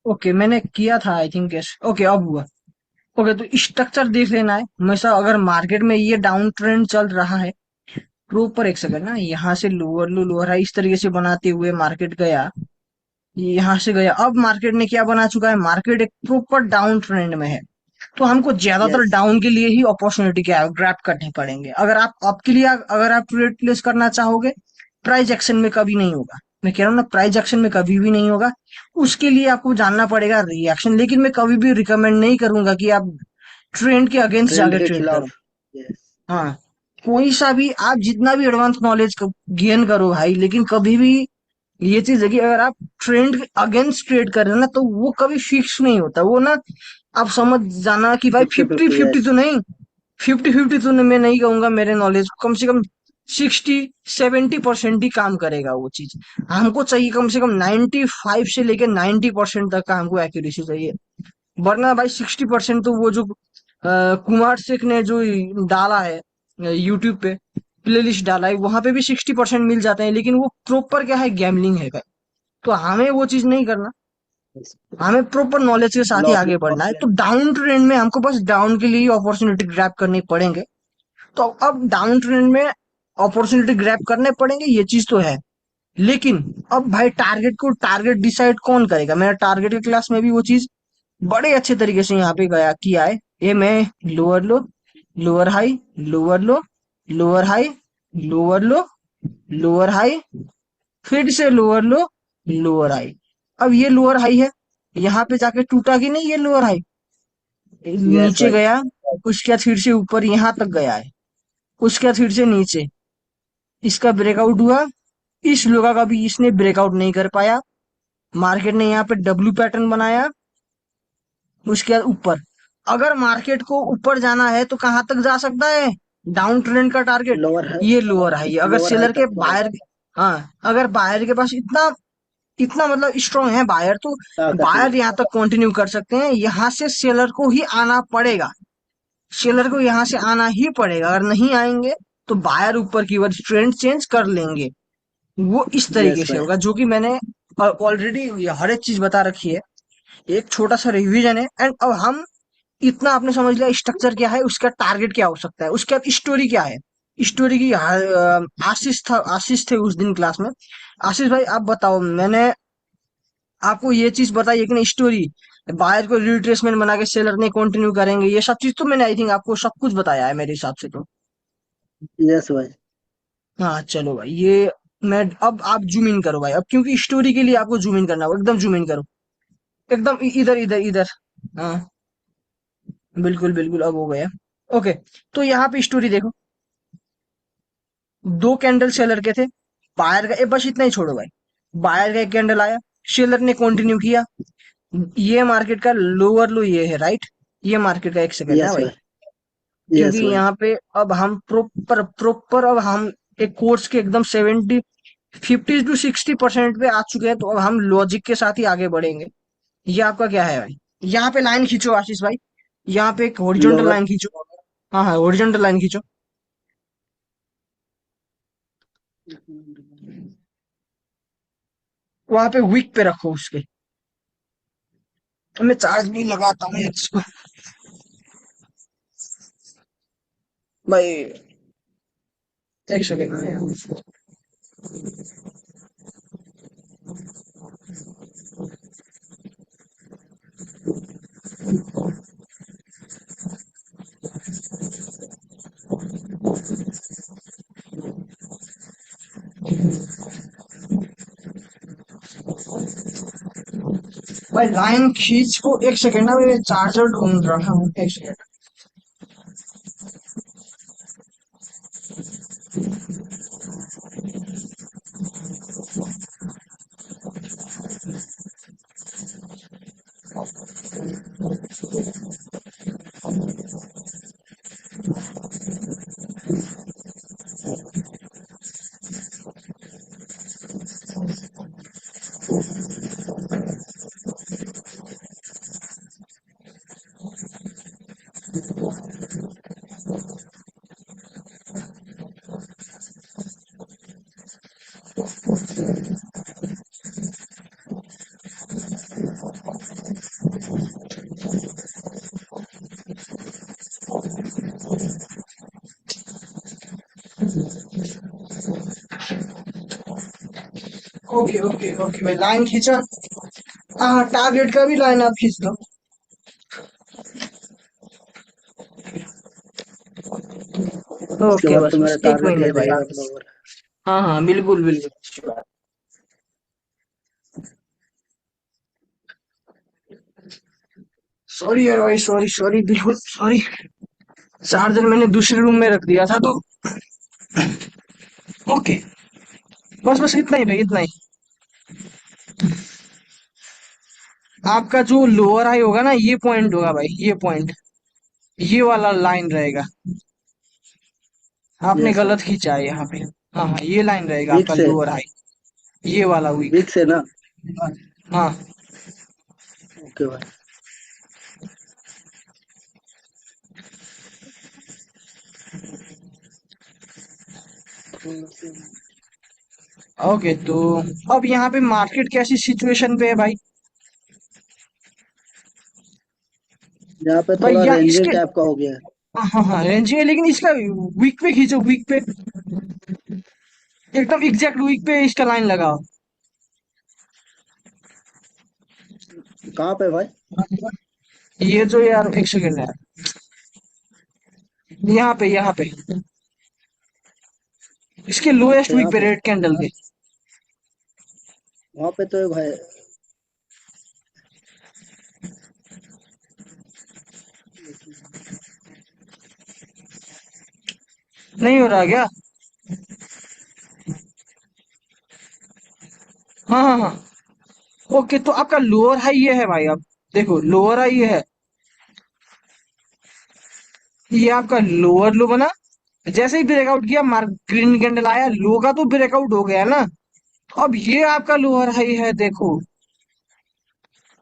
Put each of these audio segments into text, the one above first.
Okay, मैंने किया था आई थिंक। ओके, अब हुआ। ओके, तो स्ट्रक्चर देख लेना है हमेशा। अगर मार्केट में ये डाउन ट्रेंड चल रहा है, प्रॉपर एक सेकंड ना, यहाँ से लोअर लो, लोअर हाई इस तरीके से बनाते हुए मार्केट गया, यहाँ से गया। अब मार्केट ने क्या बना चुका है, मार्केट एक प्रॉपर डाउन ट्रेंड में है। तो हमको ज्यादातर यस। डाउन के लिए ही अपॉर्चुनिटी क्या है, ग्रैब करने पड़ेंगे। अगर आप आपके लिए अगर आप ट्रेड प्लेस करना चाहोगे, प्राइस एक्शन में कभी नहीं होगा। मैं कह रहा हूँ ना, प्राइस एक्शन में कभी भी नहीं होगा। उसके लिए आपको जानना पड़ेगा रिएक्शन। लेकिन मैं कभी भी रिकमेंड नहीं करूंगा कि आप ट्रेंड के अगेंस्ट ट्रेंड जाके के ट्रेड करो। खिलाफ। यस। हाँ, कोई सा भी आप जितना भी एडवांस नॉलेज गेन करो भाई, लेकिन कभी भी ये चीज है कि अगर आप ट्रेंड के अगेंस्ट ट्रेड कर रहे हो ना, तो वो कभी फिक्स नहीं होता वो ना। आप समझ जाना कि भाई fifty fifty fifty. Fifty yes. तो नहीं, फिफ्टी फिफ्टी तो मैं नहीं कहूंगा। मेरे नॉलेज कम से कम 60-70% ही काम करेगा वो चीज। हमको चाहिए कम से कम 95 से लेके 90% तक का हमको एक्यूरेसी चाहिए। वरना भाई 60% तो वो जो कुमार शेख ने जो डाला है यूट्यूब पे, प्लेलिस्ट डाला है, वहां पे भी 60% मिल जाते हैं। लेकिन वो प्रॉपर क्या है, गैमलिंग है भाई। तो हमें वो चीज नहीं करना। हमें प्रॉपर नॉलेज के साथ ही लॉस आगे बढ़ना है। तो ऑप्शन। डाउन ट्रेंड में हमको बस डाउन के लिए ही अपॉर्चुनिटी ग्रैब करनी पड़ेंगे। तो अब डाउन ट्रेंड में अपॉर्चुनिटी ग्रैब करने पड़ेंगे, ये चीज तो है। लेकिन अब भाई टारगेट डिसाइड कौन करेगा। मैंने टारगेट की क्लास में भी वो चीज बड़े अच्छे तरीके से यहाँ पे गया किया है। ये मैं लोअर लो, लोअर हाई, लोअर लो, लोअर हाई, लोअर लो, लोअर हाई, फिर से लोअर लो, लोअर हाई। अब ये लोअर हाई है, यहाँ पे जाके टूटा कि नहीं ये लोअर हाई, यस नीचे भाई। गया, उसके बाद फिर से ऊपर यहाँ तक गया है, उसके बाद फिर से नीचे, इसका ब्रेकआउट हुआ। इस लोगा का भी इसने ब्रेकआउट नहीं कर पाया। मार्केट ने यहाँ पे डब्ल्यू पैटर्न बनाया, उसके बाद ऊपर। अगर मार्केट को ऊपर जाना है तो कहां तक जा सकता है, डाउन ट्रेंड का टारगेट लोअर है। ये लोअर हाई है। अगर लोअर हाई सेलर के तक बायर, पहुंच। हाँ, अगर बायर के पास इतना इतना मतलब स्ट्रांग है बायर, तो ताकत है। बायर यहाँ तक कंटिन्यू कर सकते हैं। यहाँ से सेलर को ही आना पड़ेगा, सेलर को यहाँ से आना ही पड़ेगा। अगर नहीं आएंगे तो बायर ऊपर की ओर ट्रेंड चेंज कर लेंगे। वो इस तरीके यस से भाई। होगा, जो कि मैंने ऑलरेडी हर एक चीज बता रखी है। एक छोटा सा रिवीजन है। एंड अब हम इतना आपने समझ लिया स्ट्रक्चर क्या है, उसका टारगेट क्या हो सकता है, उसके बाद स्टोरी क्या है। स्टोरी की आशीष थे उस दिन क्लास में। आशीष भाई आप बताओ, मैंने आपको ये चीज बताई है कि नहीं, स्टोरी बायर को रिट्रेसमेंट बना के सेलर ने कंटिन्यू करेंगे, ये सब चीज तो मैंने आई थिंक आपको सब कुछ बताया है मेरे हिसाब से तो। यस भाई। हाँ चलो भाई, ये मैं अब आप जूम इन करो भाई, अब क्योंकि स्टोरी के लिए आपको जूम इन करना होगा, एकदम जूम इन करो, एकदम इधर इधर इधर। हाँ, बिल्कुल बिल्कुल, अब हो गया। ओके, तो यहाँ पे स्टोरी देखो। दो कैंडल सेलर के थे, बायर का बस इतना ही छोड़ो भाई। बायर का एक कैंडल आया, सेलर ने कंटिन्यू किया। ये मार्केट का लोअर लो ये है, राइट। ये मार्केट का एक सेकंड है यस भाई, भाई। क्योंकि यस भाई। यहाँ पे अब हम प्रॉपर प्रॉपर अब हम एक कोर्स के एकदम 50 to 60% पे आ चुके हैं। तो अब हम लॉजिक के साथ ही आगे बढ़ेंगे। ये आपका क्या है भाई, यहाँ पे लाइन खींचो आशीष भाई, यहाँ पे एक हॉरिजॉन्टल लोअर। लाइन खींचो। हाँ हाँ, हॉरिजॉन्टल लाइन खींचो। वहां पे वीक पे रखो उसके। तो मैं चार्ज नहीं लगाता हूँ इसको भाई, एक सेकंड। भाई लाइन खींच को, एक सेकंड ना, मैं चार्जर ढूंढ रहा हूँ, एक सेकंड। ओके ओके ओके भाई, लाइन खींचा। हाँ, टारगेट का भी लाइन आप खींच लो। इसके ओके, बाद बस तो बस मेरा एक टारगेट मिनट ले भाई जाएगा आप। अपना ओवर। हाँ हाँ, बिल्कुल बिल्कुल। सॉरी यार भाई, सॉरी सॉरी, बिल्कुल सॉरी। चार्जर मैंने दूसरे रूम में रख दिया था तो। ओके, बस बस इतना ही भाई, इतना ही। आपका जो लोअर हाई होगा ना, ये पॉइंट होगा भाई, ये पॉइंट, ये वाला लाइन रहेगा। आपने यस भाई। गलत खींचा है यहाँ पे। हाँ हाँ, ये लाइन रहेगा वीक आपका से। लोअर हाई, ये वाला वीक। वीक से ना। हाँ। ओके भाई। थोड़ा सा। ओके, तो अब यहाँ पे मार्केट कैसी सिचुएशन पे है भाई? यहाँ पे भाई थोड़ा यहाँ रेंजिंग इसके, टाइप का हो गया है। हाँ हाँ हाँ, रेंज है, लेकिन इसका वीक पे खींचो, वीक पे, एकदम एग्जैक्ट वीक पे इसका लाइन लगाओ। कहाँ पे भाई? ये जो यार, एक सेकंड है, यहाँ पे इसके लोएस्ट अच्छा वीक यहाँ पे, पे। रेड कैंडल के। वहाँ पे तो है भाई। नहीं हो रहा क्या? हाँ हाँ हाँ। ओके, तो आपका लोअर हाई ये है भाई, अब देखो लोअर हाई ये है, ये आपका लोअर लो बना। जैसे ही ब्रेकआउट किया, मार्क ग्रीन कैंडल आया, लो का तो ब्रेकआउट हो गया ना। अब ये आपका लोअर हाई है, देखो,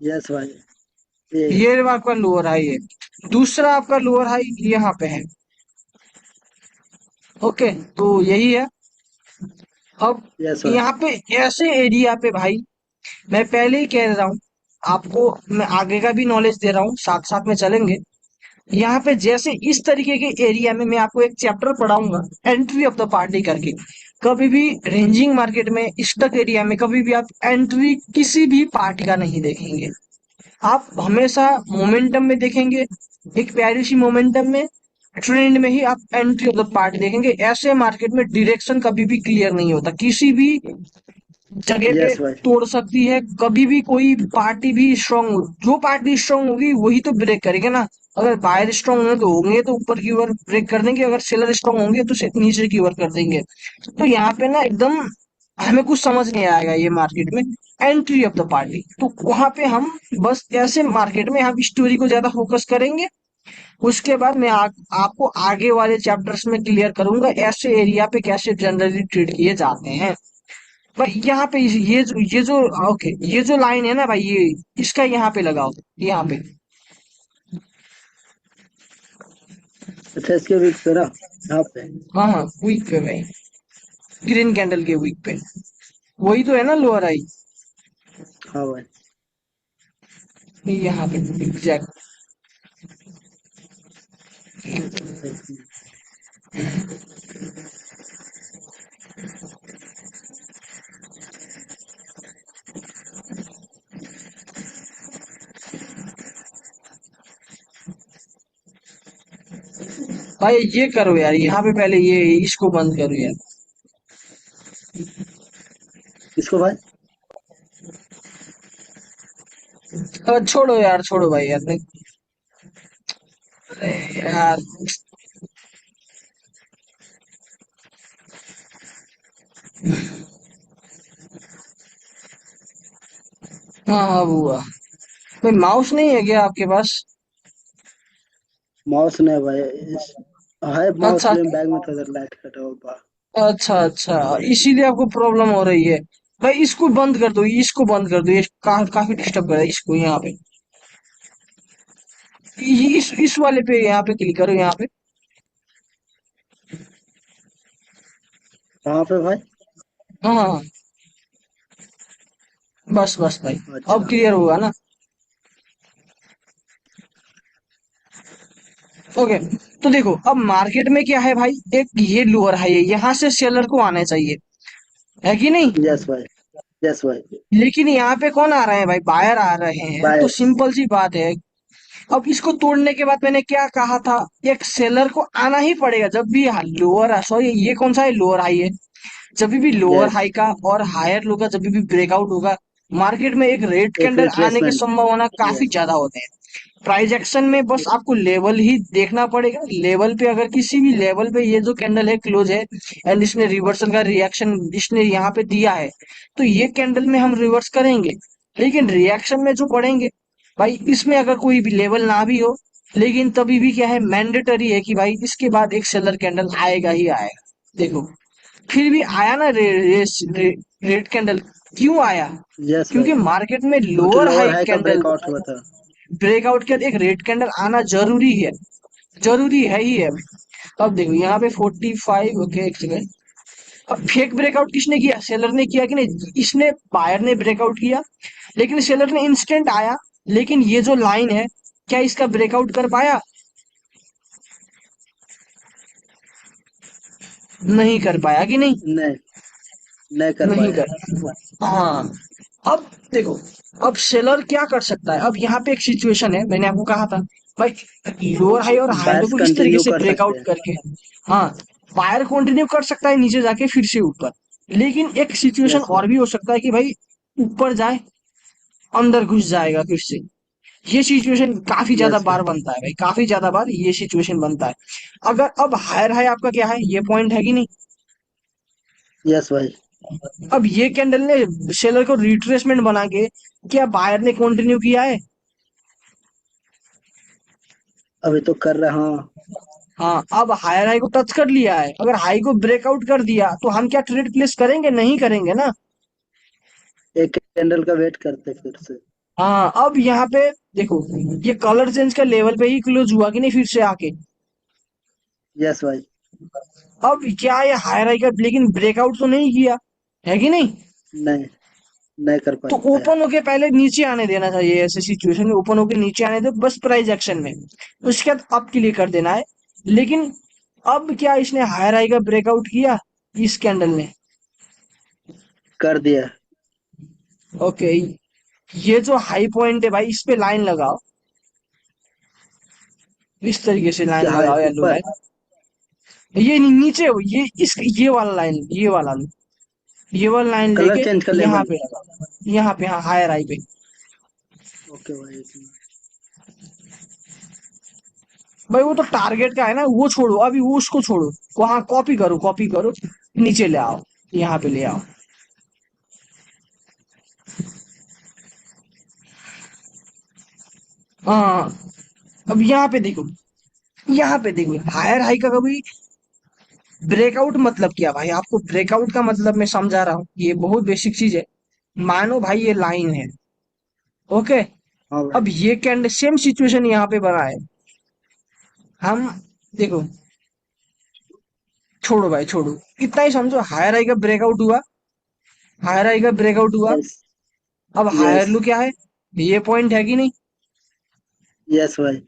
यस भाई। ये। ये आपका लोअर हाई है। दूसरा आपका लोअर हाई यहाँ पे है। ओके, तो यही है। अब यस भाई। यहाँ पे ऐसे एरिया पे भाई, मैं पहले ही कह रहा हूँ आपको, मैं आगे का भी नॉलेज दे रहा हूँ, साथ साथ में चलेंगे। यहाँ पे जैसे इस तरीके के एरिया में मैं आपको एक चैप्टर पढ़ाऊंगा, एंट्री ऑफ द पार्टी करके। कभी भी रेंजिंग मार्केट में, स्टक एरिया में, कभी भी आप एंट्री किसी भी पार्टी का नहीं देखेंगे। आप हमेशा मोमेंटम में देखेंगे, एक प्यारी सी मोमेंटम में, ट्रेंड में ही आप एंट्री ऑफ द पार्टी देखेंगे। ऐसे मार्केट में डायरेक्शन कभी भी क्लियर नहीं होता, किसी भी जगह पे यस भाई। तोड़ सकती है कभी भी कोई पार्टी भी स्ट्रांग। जो पार्टी स्ट्रांग होगी वही तो ब्रेक करेगा ना। अगर बायर स्ट्रांग होंगे तो ऊपर की ओर ब्रेक कर देंगे, अगर सेलर स्ट्रांग होंगे तो नीचे की ओर कर देंगे। तो यहाँ पे ना एकदम हमें कुछ समझ नहीं आएगा ये मार्केट में। एंट्री ऑफ द पार्टी, तो वहां पे हम बस ऐसे मार्केट में हम स्टोरी को ज्यादा फोकस करेंगे। उसके बाद मैं आपको आगे वाले चैप्टर्स में क्लियर करूंगा ऐसे एरिया पे कैसे जनरली ट्रेड किए जाते हैं। भाई यहाँ पे ये जो ओके, ये जो लाइन है ना भाई, ये इसका यहाँ पे लगाओ, यहाँ पे। अच्छा इसके वीक पे ना। यहाँ पे। हाँ हाँ, वीक पे भाई, ग्रीन कैंडल के वीक पे, वही तो है ना लोअर आई, हाँ भाई। यहाँ पे एग्जैक्ट। एक मिनट। भाई ये करो यार, यहाँ पे पहले ये इसको बंद करो यार। इसको भाई। छोड़ो यार, छोड़ो भाई यार, नहीं। अरे यार, हाँ हाँ बुआ, भाई माउस नहीं है क्या आपके पास? माउस नहीं भाई। इस है माउस अच्छा लेकिन बैग में था, लाइट कटा हुआ। अच्छा अच्छा, इसीलिए आपको प्रॉब्लम हो रही है। भाई इसको बंद कर दो, इसको बंद कर दो, ये काफी डिस्टर्ब कर रहा है इसको, यहाँ पे। इस वाले पे यहाँ पे क्लिक करो, यहाँ पे। कहाँ पे भाई? हाँ हाँ हाँ, बस बस भाई, अब अच्छा। क्लियर होगा ना? ओके, तो देखो अब मार्केट में क्या है भाई, एक ये लोअर हाई है, यहाँ से सेलर को आना चाहिए, है कि नहीं? यस भाई। यस भाई। लेकिन यहाँ पे कौन आ रहे हैं भाई, बायर आ रहे हैं, तो बायर्स। सिंपल सी बात है। अब इसको तोड़ने के बाद मैंने क्या कहा था, एक सेलर को आना ही पड़ेगा जब भी लोअर, सॉरी ये कौन सा है, लोअर हाई है। जब भी लोअर यस। हाई का और हायर लो का जब भी ब्रेकआउट होगा, मार्केट में एक रेड एक कैंडल आने की रिट्रेसमेंट। संभावना काफी यस। ज्यादा होते हैं। प्राइस एक्शन में बस आपको लेवल ही देखना पड़ेगा। लेवल पे अगर किसी भी लेवल पे ये जो कैंडल है क्लोज है, एंड इसने रिवर्सल का रिएक्शन इसने यहाँ पे दिया है, तो ये कैंडल में हम रिवर्स करेंगे। लेकिन रिएक्शन में जो पढ़ेंगे भाई, इसमें अगर कोई भी लेवल ना भी हो, लेकिन तभी भी क्या है, मैंडेटरी है कि भाई इसके बाद एक सेलर कैंडल आएगा ही आएगा। देखो, फिर भी आया ना रेड कैंडल। क्यों आया? यस क्योंकि भाई। मार्केट में क्योंकि लोअर लोअर हाई हाई का कैंडल, ब्रेकआउट हुआ था। ब्रेकआउट के बाद एक रेड कैंडल आना जरूरी है, जरूरी है ही है। अब देखो यहाँ पे 45, ओके एक सेकंड। अब फेक ब्रेकआउट किसने किया, सेलर ने किया कि नहीं? इसने, बायर ने ब्रेकआउट किया, लेकिन सेलर ने इंस्टेंट आया। लेकिन ये जो लाइन है, क्या इसका ब्रेकआउट कर पाया? नहीं कर पाया कि नहीं? नहीं, नहीं कर नहीं पाया। कर, हाँ। अब देखो, अब सेलर क्या कर सकता है, अब यहाँ पे एक सिचुएशन है, मैंने आपको कहा था भाई, लोअर हाई और हाई लो बायर्स को इस तरीके कंटिन्यू से कर सकते ब्रेकआउट हैं। करके, हाँ, बायर कंटिन्यू कर सकता है नीचे जाके फिर से ऊपर। लेकिन एक सिचुएशन यस और भाई। भी हो सकता है कि भाई ऊपर जाए, अंदर घुस जाएगा फिर से। ये सिचुएशन काफी ज्यादा यस बार भाई। बनता है भाई, काफी ज्यादा बार ये सिचुएशन बनता है। अगर अब हायर हाई आपका क्या है, ये पॉइंट है कि नहीं? यस भाई। अब ये कैंडल ने सेलर को रिट्रेसमेंट बना के, क्या बायर ने कंटिन्यू किया है? अभी तो कर रहा हूँ। हाँ, अब हायर हाई को टच कर लिया है, अगर हाई को ब्रेकआउट कर दिया तो हम क्या ट्रेड प्लेस करेंगे? नहीं करेंगे ना। एक कैंडल का वेट करते फिर से। हाँ, अब यहाँ पे देखो, ये कलर चेंज का लेवल पे ही क्लोज हुआ कि नहीं फिर से आके? यस भाई। अब क्या ये हायर हाई का लेकिन ब्रेकआउट तो नहीं किया, है कि नहीं? नहीं, नहीं कर तो पाया। ओपन होके पहले नीचे आने देना चाहिए, ऐसे सिचुएशन में ओपन होके नीचे आने दो बस प्राइस एक्शन में, उसके बाद अप के लिए कर देना है। लेकिन अब क्या इसने हायर हाई का ब्रेकआउट किया इस कैंडल ने? कर दिया। ओके, ये जो हाई पॉइंट है भाई, इस पे लाइन लगाओ, इस तरीके से लाइन क्या है लगाओ, येलो ऊपर? लाइन। ये नहीं, नीचे हो, ये वाला लाइन, ये वाला लो, ये वाला लाइन कलर लेके चेंज का यहाँ लेवल। पे लगाओ, यहाँ पे, हाँ, हायर हाई पे। ओके भाई, एक मिनट। भाई वो तो टारगेट का है ना, वो छोड़ो अभी, वो उसको छोड़ो, वहां कॉपी करो, कॉपी करो, नीचे ले आओ, यहाँ पे ले आओ। हाँ, अब यहाँ पे देखो, यहाँ पे देखो, हायर हाई का कभी ब्रेकआउट मतलब क्या भाई, आपको ब्रेकआउट का मतलब मैं समझा रहा हूँ, ये बहुत बेसिक चीज है। मानो भाई ये लाइन है, ओके। हाँ अब भाई। ये कैंड सेम सिचुएशन यहाँ पे बना है, हम देखो, छोड़ो भाई छोड़ो, इतना ही समझो, हायर हाई का ब्रेकआउट हुआ, हायर हाई का ब्रेकआउट हुआ। यस। अब हायर यस। लो क्या है, ये पॉइंट है कि नहीं? यस भाई।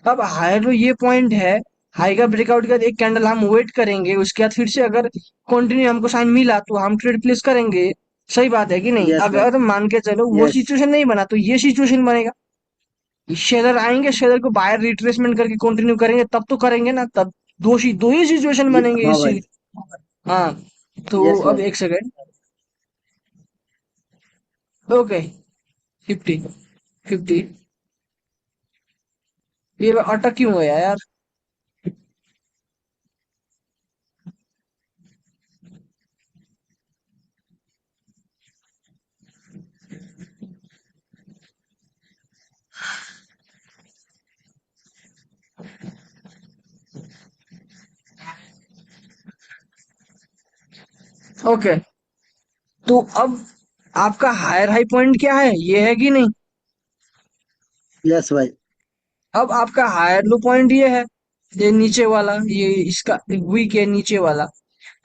अब हायर लो ये पॉइंट है, हाई का ब्रेकआउट के बाद एक कैंडल हम वेट करेंगे, उसके बाद फिर से अगर कंटिन्यू हमको साइन मिला तो हम ट्रेड प्लेस करेंगे। सही बात है कि नहीं? यस भाई। अगर मान के चलो वो यस। सिचुएशन नहीं बना तो ये सिचुएशन बनेगा, शेयर आएंगे, शेयर को बायर रिट्रेसमेंट करके कंटिन्यू करेंगे, तब तो करेंगे ना, तब दो ही सिचुएशन बनेंगे हाँ इसी। भाई। हाँ, तो यस अब भाई। एक सेकेंड, ओके, 50, 50, ये अटक क्यों गया यार? ओके, तो अब आपका हायर हाई पॉइंट क्या है, ये है कि नहीं? यस भाई। अब आपका हायर लो पॉइंट ये है, ये नीचे वाला, ये इसका वीक है नीचे वाला।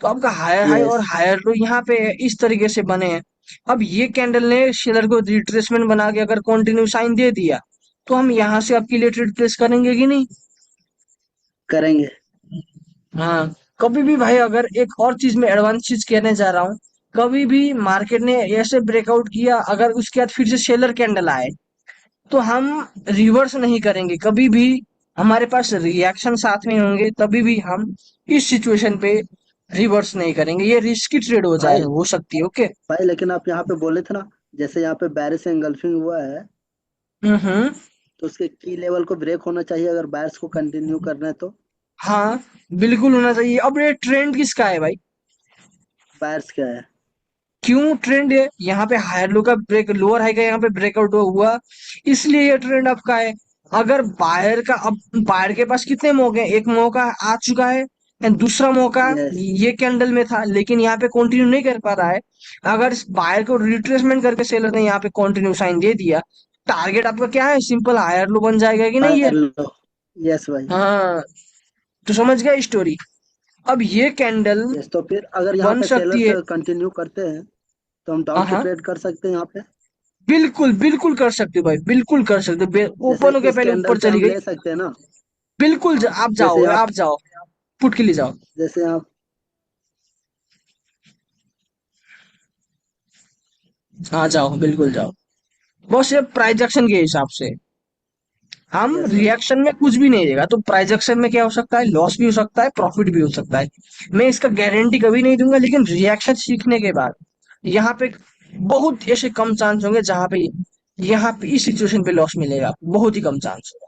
तो आपका हायर हाई यस। और हायर लो यहाँ पे है, इस तरीके से बने हैं। अब ये कैंडल ने शेयर को रिट्रेसमेंट बना के अगर कंटिन्यू साइन दे दिया, तो हम यहाँ से आपके लिए ट्रेड प्लेस करेंगे कि नहीं? करेंगे। हाँ, कभी भी भाई, अगर एक और चीज में एडवांस चीज कहने जा रहा हूँ, कभी भी मार्केट ने ऐसे ब्रेकआउट किया, अगर उसके बाद फिर से सेलर कैंडल आए, तो हम रिवर्स नहीं करेंगे कभी भी। हमारे पास रिएक्शन साथ में होंगे, तभी भी हम इस सिचुएशन पे रिवर्स नहीं करेंगे। ये रिस्की ट्रेड भाई हो सकती है। ओके। भाई, लेकिन आप यहाँ पे बोले थे ना, जैसे यहाँ पे बैरिस एंगल्फिंग हुआ है, हम्म। तो उसके की लेवल को ब्रेक होना चाहिए अगर बायर्स को कंटिन्यू करना है तो। हाँ, बिल्कुल होना चाहिए। अब ये ट्रेंड किसका है भाई? बायर्स क्या है? क्यों ट्रेंड है? यहाँ पे हायर लो का ब्रेक, लोअर हाई का यहाँ पे ब्रेकआउट हुआ, इसलिए ये ट्रेंड आपका है। अगर बायर का, अब बायर के पास कितने मौके हैं? एक मौका आ चुका है, एंड दूसरा मौका यस। ये कैंडल में था, लेकिन यहाँ पे कंटिन्यू नहीं कर पा रहा है। अगर बायर को रिट्रेसमेंट करके सेलर ने यहाँ पे कंटिन्यू साइन दे दिया, टारगेट आपका क्या है? सिंपल हायर लो बन जाएगा कि नहीं है? Higher low. यस भाई। हाँ, तो समझ गया स्टोरी। अब ये कैंडल यस, तो फिर अगर यहाँ बन पे सकती सेलर्स है। कंटिन्यू करते हैं तो हम डाउन हाँ की हाँ, ट्रेड कर सकते हैं यहाँ पे। बिल्कुल बिल्कुल कर सकते हो भाई, बिल्कुल कर सकते हो। जैसे ओपन होके इस पहले कैंडल ऊपर पे चली हम गई, ले सकते हैं ना। बिल्कुल आप जाओ, जैसे आप आप जाओ, पुट के लिए जाओ। जैसे आप हाँ जाओ, बिल्कुल जाओ। बस ये प्राइस एक्शन के हिसाब से, हम यस भाई। रिएक्शन में कुछ भी नहीं देगा, तो प्राइस एक्शन में क्या हो सकता है? लॉस भी हो सकता है, प्रॉफिट भी हो सकता है। मैं इसका गारंटी कभी नहीं दूंगा, लेकिन रिएक्शन सीखने के बाद यहाँ पे बहुत ऐसे कम चांस होंगे जहां पे, यहाँ पे इस सिचुएशन पे लॉस मिलेगा, बहुत ही कम चांस होगा।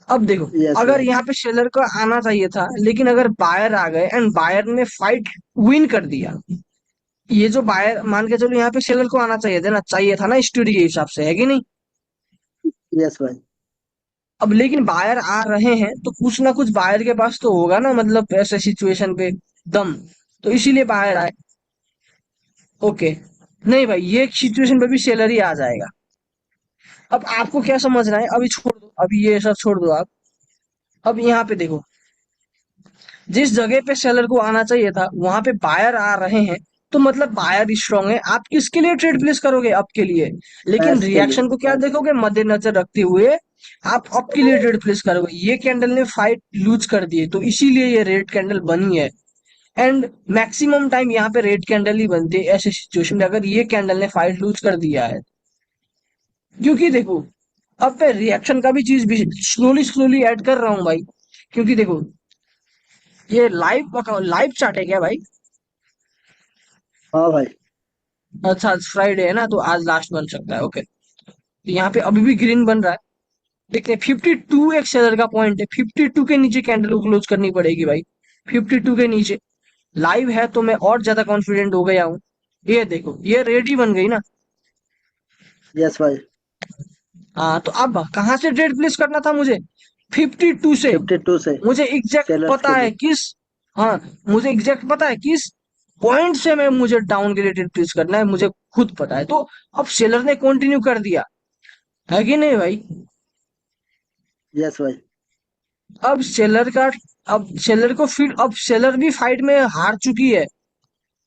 अब देखो, यस अगर भाई। यहाँ पे सेलर को आना चाहिए था, लेकिन अगर बायर आ गए एंड बायर ने फाइट विन कर दिया, ये जो बायर, मान के चलो यहाँ पे सेलर को आना चाहिए था ना स्टोरी के हिसाब से, है कि नहीं? यस भाई। अब लेकिन बायर आ रहे हैं, तो कुछ ना कुछ बायर के पास तो होगा ना, मतलब ऐसे सिचुएशन पे दम, तो इसीलिए बायर आए। ओके। नहीं भाई, ये सिचुएशन पे भी सेलर ही आ जाएगा। अब आपको क्या समझना है, अभी छोड़ दो, अभी ये सब छोड़ दो आप। अब यहाँ पे देखो, जिस जगह पे सेलर को आना चाहिए था वहां पे बायर आ रहे हैं, तो मतलब बायर स्ट्रांग है। आप किसके लिए ट्रेड प्लेस करोगे? अप के लिए। लेकिन बायर्स के लिए। रिएक्शन को क्या देखोगे? मद्देनजर रखते हुए आप अप के लिए ट्रेड प्लेस करोगे। ये कैंडल ने फाइट लूज कर दी है, तो इसीलिए ये रेड कैंडल बनी है। एंड मैक्सिमम टाइम यहाँ पे रेड कैंडल ही बनती है ऐसे सिचुएशन में, अगर ये कैंडल ने फाइट लूज कर दिया है। क्योंकि देखो, अब मैं रिएक्शन का भी चीज भी स्लोली स्लोली ऐड कर रहा हूँ भाई। क्योंकि देखो, ये लाइव लाइव चार्ट है क्या भाई? हाँ भाई। अच्छा, आज फ्राइडे है ना, तो आज लास्ट बन सकता है। ओके, तो यहाँ पे अभी भी ग्रीन बन रहा है। देखते हैं, 52 एक सेलर का पॉइंट है, 52 के नीचे कैंडल को क्लोज करनी पड़ेगी भाई। 52 के नीचे लाइव है, तो मैं और ज्यादा कॉन्फिडेंट हो गया हूँ। ये देखो, ये रेडी बन गई ना। यस भाई। हाँ, तो अब कहाँ से ट्रेड प्लेस करना था मुझे? 52 से। 52 से मुझे एग्जैक्ट सेलर्स पता के है लिए। किस, हाँ, मुझे एग्जैक्ट पता है किस पॉइंट से मैं, मुझे डाउन के लिए ट्रेड प्लेस करना है, मुझे खुद पता है। तो अब सेलर ने कंटिन्यू कर दिया, है कि नहीं भाई? यस भाई। अब सेलर का, अब सेलर को फिर, अब सेलर भी फाइट में हार चुकी है,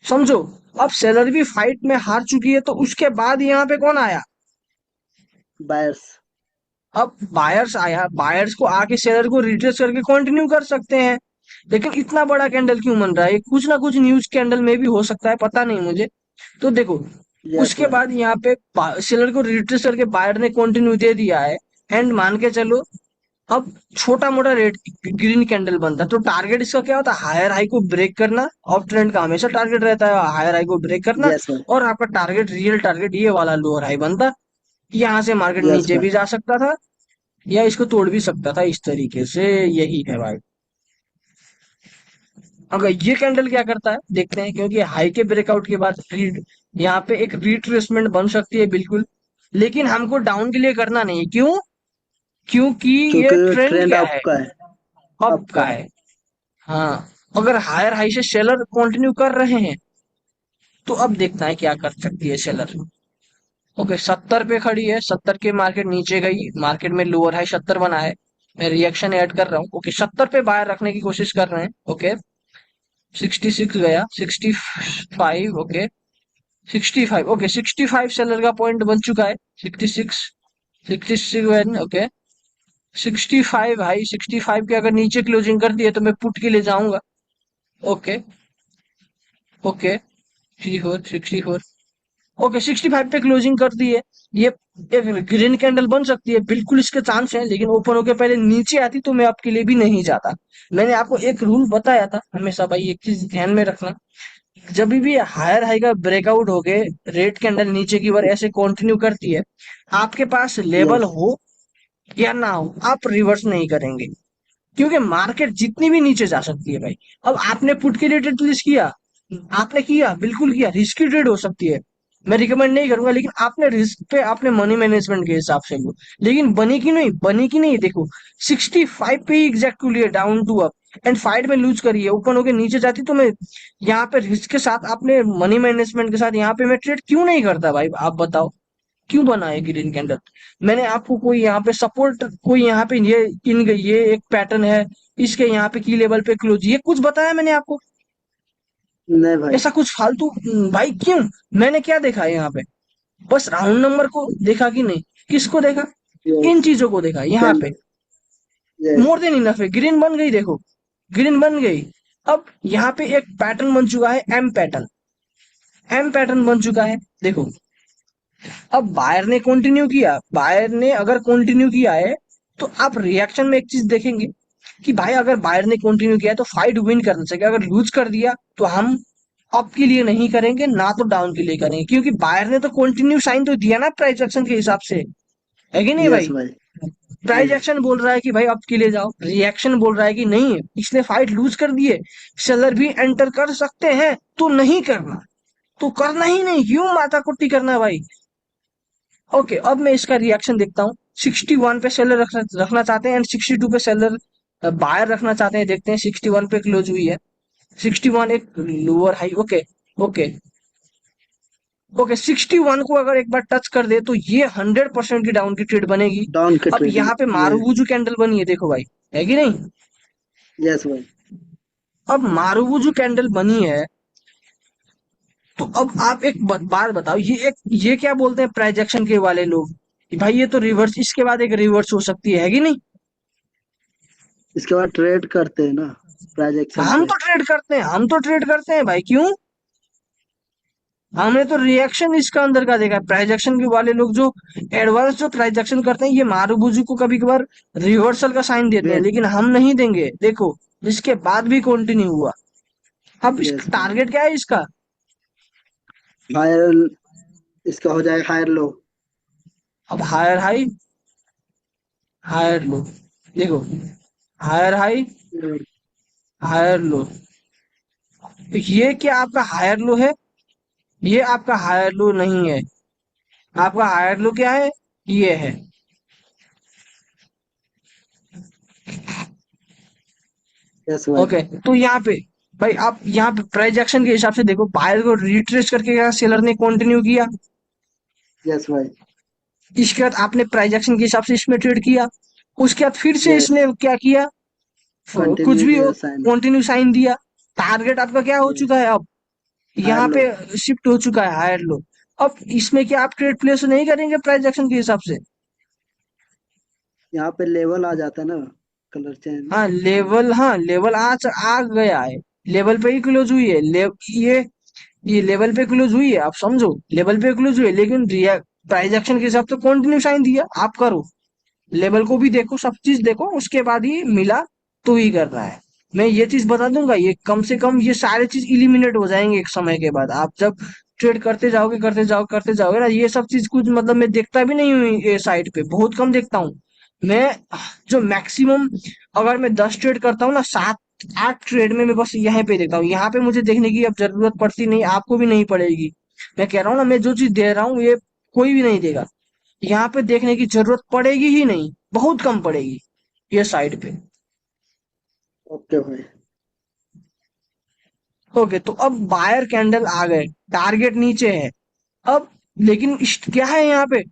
समझो। अब सेलर भी फाइट में हार चुकी है, तो उसके बाद यहाँ पे कौन आया? बायर्स। अब बायर्स आया, बायर्स को आके सेलर को रिट्रेस करके कंटिन्यू कर सकते हैं। लेकिन इतना बड़ा कैंडल क्यों बन रहा है? ये कुछ ना कुछ न्यूज कैंडल में भी हो सकता है, पता नहीं मुझे। तो देखो, यस उसके भाई। बाद यहाँ पे सेलर को रिट्रेस करके बायर ने कंटिन्यू दे दिया है। एंड मान के चलो, अब छोटा मोटा रेड ग्रीन कैंडल बनता है, तो टारगेट इसका क्या होता है? हायर हाई को ब्रेक करना। ऑफ ट्रेंड का हमेशा टारगेट रहता है हायर हाई को ब्रेक करना। यस भाई। और आपका टारगेट, रियल टारगेट ये वाला लोअर हाई बनता। यहाँ से मार्केट यस नीचे भाई। भी जा सकता था, या इसको तोड़ भी सकता था, इस तरीके से। यही है भाई। अगर ये कैंडल क्या करता है देखते हैं, क्योंकि हाई के ब्रेकआउट के बाद रीड, यहाँ पे एक रिट्रेसमेंट बन सकती है बिल्कुल। लेकिन हमको डाउन के लिए करना नहीं है, क्यों? क्योंकि ये क्योंकि ट्रेंड ट्रेंड क्या है? आपका है। अप आपका का है। है। हाँ, अगर हायर हाई से सेलर कंटिन्यू कर रहे हैं, तो अब देखना है क्या कर सकती है सेलर। ओके, 70 पे खड़ी है, 70 के मार्केट नीचे गई, मार्केट में लोअर हाई 70 बना है। मैं रिएक्शन ऐड कर रहा हूँ। ओके, 70 पे बायर रखने की कोशिश कर रहे हैं। ओके, 66 गया, 65। ओके, 65। ओके, 65 सेलर का पॉइंट बन चुका है। 66, 66। ओके, 65 भाई, 65 के अगर नीचे क्लोजिंग कर दिए, तो मैं पुट के लिए जाऊंगा। ओके। ओके, 64 ओके 65 पे क्लोजिंग कर दी है। ये एक ग्रीन कैंडल बन सकती है, बिल्कुल इसके चांस है, लेकिन ओपन होके पहले नीचे आती तो मैं आपके लिए भी नहीं जाता। मैंने आपको एक रूल बताया था, हमेशा भाई एक चीज ध्यान में रखना, जब भी हायर हाई का ब्रेकआउट हो गए, रेड कैंडल नीचे की ओर ऐसे कंटिन्यू करती है, आपके पास लेवल यस। हो या ना हो, आप रिवर्स नहीं करेंगे, क्योंकि मार्केट जितनी भी नीचे जा सकती है भाई। अब आपने पुट के लिए ट्रेड प्लेस किया, आपने किया, बिल्कुल किया, रिस्की ट्रेड हो सकती है, मैं रिकमेंड नहीं करूंगा, लेकिन आपने रिस्क पे आपने मनी मैनेजमेंट के हिसाब से लो। लेकिन बनी की नहीं, बनी की नहीं, देखो 65 पे ही एग्जैक्ट लिए down to up, and fight में लूज करिए, ओपन होके नीचे जाती तो मैं यहाँ पे रिस्क के साथ अपने मनी मैनेजमेंट के साथ यहाँ पे मैं ट्रेड क्यों नहीं करता भाई, आप बताओ क्यों बना है ग्रीन कैंडल। मैंने आपको कोई यहाँ पे सपोर्ट, कोई यहाँ पे ये एक पैटर्न है, इसके यहाँ पे की लेवल पे क्लोज, ये कुछ बताया मैंने आपको, नहीं भाई। ऐसा कुछ फालतू। भाई क्यों, मैंने क्या देखा है यहाँ पे, बस राउंड नंबर को देखा कि नहीं, किसको देखा, यस। इन चीजों को देखा यहाँ पे, candle. Yes. More than enough है, ग्रीन बन गई, देखो ग्रीन बन गई। अब यहाँ पे एक पैटर्न बन चुका है, एम पैटर्न, एम पैटर्न बन चुका है, देखो। अब बायर ने कंटिन्यू किया, बायर ने अगर कंटिन्यू किया है, तो आप रिएक्शन में एक चीज देखेंगे कि भाई अगर बायर ने कंटिन्यू किया है तो फाइट विन करना चाहिए, अगर लूज कर दिया तो हम अप के लिए नहीं करेंगे ना तो डाउन के लिए करेंगे, क्योंकि बायर ने तो कंटिन्यू साइन तो दिया ना प्राइस एक्शन के हिसाब से, है कि नहीं यस भाई। भाई। Price yes. एक्शन बोल रहा है कि भाई अप के लिए जाओ, रिएक्शन बोल रहा है कि नहीं इसने फाइट लूज कर दी है, सेलर भी एंटर कर सकते हैं, तो नहीं करना, तो करना ही नहीं, क्यों माथा कुट्टी करना भाई। ओके, अब मैं इसका रिएक्शन देखता हूँ। 61 पे सेलर रखना चाहते हैं, एंड 62 पे सेलर बायर रखना चाहते हैं, देखते हैं 61 पे क्लोज हुई है, 61 एक lower high, okay, okay, okay 61 को अगर एक बार टच कर दे तो ये 100% की डाउन की ट्रेड बनेगी। डाउन के अब ट्रेडिंग। यहाँ पे यस। मारुबुजू कैंडल बनी है, देखो भाई, है कि नहीं। यस भाई। अब मारुबुजू कैंडल बनी है, तो अब आप एक बात बताओ, ये क्या बोलते हैं प्राइजेक्शन के वाले लोग, कि भाई ये तो रिवर्स, इसके बाद एक रिवर्स हो सकती है कि नहीं। इसके बाद ट्रेड करते हैं ना ट्रांजैक्शन हम पे। तो ट्रेड करते हैं, हम तो ट्रेड करते हैं भाई, क्यों, हमने तो रिएक्शन इसका अंदर का देखा है, प्राइजेक्शन के वाले लोग जो एडवांस जो प्राइजेक्शन करते हैं, ये मारुबुजू को कभी कभार रिवर्सल का साइन देते हैं, वेट। लेकिन हम नहीं देंगे, देखो इसके बाद भी कंटिन्यू हुआ। अब यस भाई। टारगेट क्या है इसका, हायर। इसका हो जाएगा हायर लो। अब हायर हाई, हायर लो, देखो हायर हाई, हायर लो, तो ये क्या आपका हायर लो है, ये आपका हायर लो नहीं है, आपका हायर लो क्या है, ये है। यस भाई। ओके, तो यहाँ पे भाई आप यहाँ पे प्राइस एक्शन के हिसाब से देखो, बायर को रिट्रेस करके यहाँ सेलर ने कंटिन्यू किया, यस भाई। इसके बाद आपने प्राइस एक्शन के हिसाब से इसमें ट्रेड किया, उसके बाद फिर से यस। इसने क्या किया, कुछ कंटिन्यू भी हो, दिया साइन। कंटिन्यू साइन दिया, टारगेट आपका क्या हो यस। चुका है अब, हायर यहाँ लो। पे शिफ्ट हो चुका है हायर लो। अब इसमें क्या आप ट्रेड प्लेस नहीं करेंगे प्राइस एक्शन के हिसाब से, यहाँ पे लेवल आ जाता है ना। Colour change. हाँ लेवल आज आ गया है, लेवल पे ही क्लोज हुई है, ये लेवल पे क्लोज हुई है, आप समझो लेवल पे क्लोज हुई है, लेकिन प्राइस एक्शन के हिसाब से कंटिन्यू साइन दिया, आप करो, लेवल को भी देखो, सब चीज देखो, उसके बाद ही मिला तो ही करना है। मैं ये चीज बता दूंगा, ये कम से कम ये सारे चीज इलिमिनेट हो जाएंगे एक समय के बाद, आप जब ट्रेड करते जाओगे, करते जाओगे ना, ये सब चीज कुछ मतलब मैं देखता भी नहीं हूँ, ये साइट पे बहुत कम देखता हूँ मैं, जो मैक्सिमम, अगर मैं 10 ट्रेड करता हूँ ना, 7 8 ट्रेड में मैं बस यहाँ पे देखता हूँ, यहाँ पे मुझे देखने की अब जरूरत पड़ती नहीं, आपको भी नहीं पड़ेगी। मैं कह रहा हूँ ना, मैं जो चीज दे रहा हूँ ये कोई भी नहीं देगा, यहाँ पे देखने की जरूरत पड़ेगी ही नहीं, बहुत कम पड़ेगी ये साइड पे। ओके भाई। ओके, तो अब बायर कैंडल आ गए, टारगेट नीचे है, अब लेकिन क्या है यहाँ पे,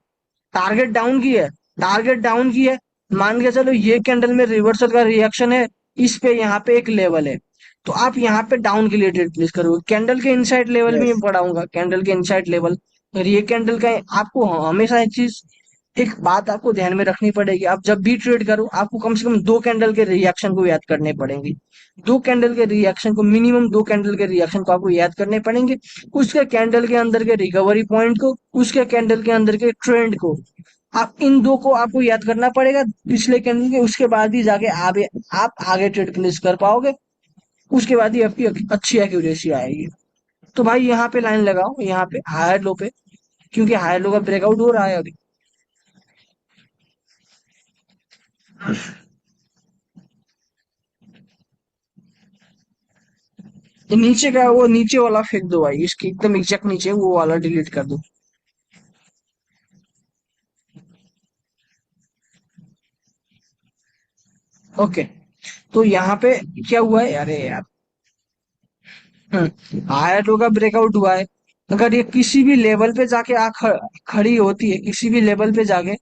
टारगेट डाउन की है, टारगेट डाउन की है, मान के चलो ये कैंडल में रिवर्सल का रिएक्शन है, इस पे यहाँ पे एक लेवल है, तो आप यहाँ पे डाउन के लिए ट्रेड प्लेस करोगे, कैंडल के इनसाइड लेवल भी मैं यस। पढ़ाऊंगा, कैंडल के इनसाइड लेवल, और ये कैंडल का आपको हमेशा एक चीज एक बात आपको ध्यान में रखनी पड़ेगी, आप जब भी ट्रेड करो आपको कम से कम दो कैंडल के रिएक्शन को याद करने पड़ेंगे। दो कैंडल के रिएक्शन को, मिनिमम दो कैंडल के रिएक्शन को आपको याद करने पड़ेंगे। उसके कैंडल के अंदर के रिकवरी पॉइंट को, उसके कैंडल के अंदर के ट्रेंड को, आप इन दो को आपको याद करना पड़ेगा पिछले कैंडल के। उसके बाद ही जाके आप आगे ट्रेड प्लेस कर पाओगे। उसके बाद ही आपकी अच्छी एक्यूरेसी आएगी। तो भाई यहाँ पे लाइन लगाओ, यहाँ पे हायर लो पे, क्योंकि हायर लो का ब्रेकआउट हो रहा है अभी। तो नीचे का वो नीचे वाला फेंक दो भाई, इसके एकदम एग्जैक्ट नीचे वो वाला डिलीट कर दो। ओके। तो यहाँ पे क्या हुआ है, अरे यार, हायर लो का ब्रेकआउट हुआ है। अगर ये किसी भी लेवल पे जाके खड़ी होती है, किसी भी लेवल पे जाके,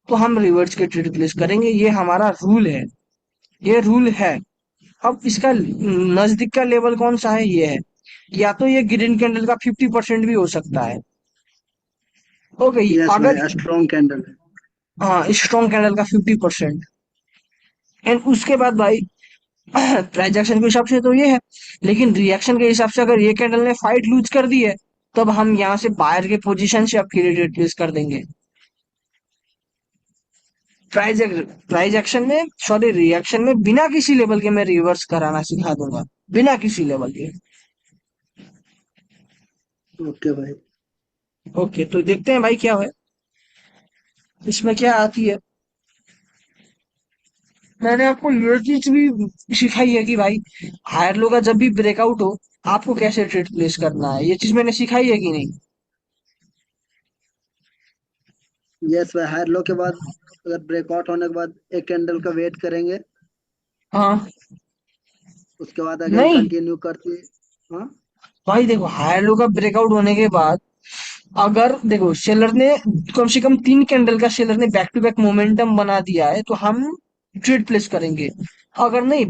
तो हम रिवर्स के ट्रेड प्लेस करेंगे। ये हमारा रूल है, ये रूल है। अब इसका नजदीक का लेवल कौन सा है, ये है। या तो ये ग्रीन कैंडल का 50% भी हो सकता है। ओके। यस अगर, भाई, स्ट्रॉन्ग कैंडल है। हाँ, स्ट्रॉन्ग कैंडल का 50%। एंड उसके बाद भाई ट्रांजैक्शन के हिसाब से तो ये है, लेकिन रिएक्शन के हिसाब से अगर ये कैंडल ने फाइट लूज कर दी है, तब हम यहाँ से बायर के पोजीशन से अपग्रेड रिप्लेस कर देंगे। प्राइस प्राइस एक्शन में, सॉरी, रिएक्शन में बिना किसी लेवल के मैं रिवर्स कराना सिखा दूंगा, बिना किसी लेवल के। ओके भाई। ओके, तो देखते हैं भाई क्या है, इसमें क्या आती है। मैंने आपको ये चीज भी सिखाई है कि भाई हायर लो का जब भी ब्रेकआउट हो, आपको कैसे ट्रेड प्लेस करना है, ये चीज मैंने सिखाई है कि नहीं। यस भाई, हायर लो के बाद अगर ब्रेकआउट होने के बाद एक कैंडल का वेट करेंगे, हाँ। उसके बाद अगेन नहीं कंटिन्यू करते। हाँ। भाई देखो, हायर लो का ब्रेकआउट होने के बाद, अगर देखो सेलर ने कम से कम तीन कैंडल का, सेलर ने बैक टू बैक मोमेंटम बना दिया है, तो हम ट्रेड प्लेस करेंगे। अगर नहीं,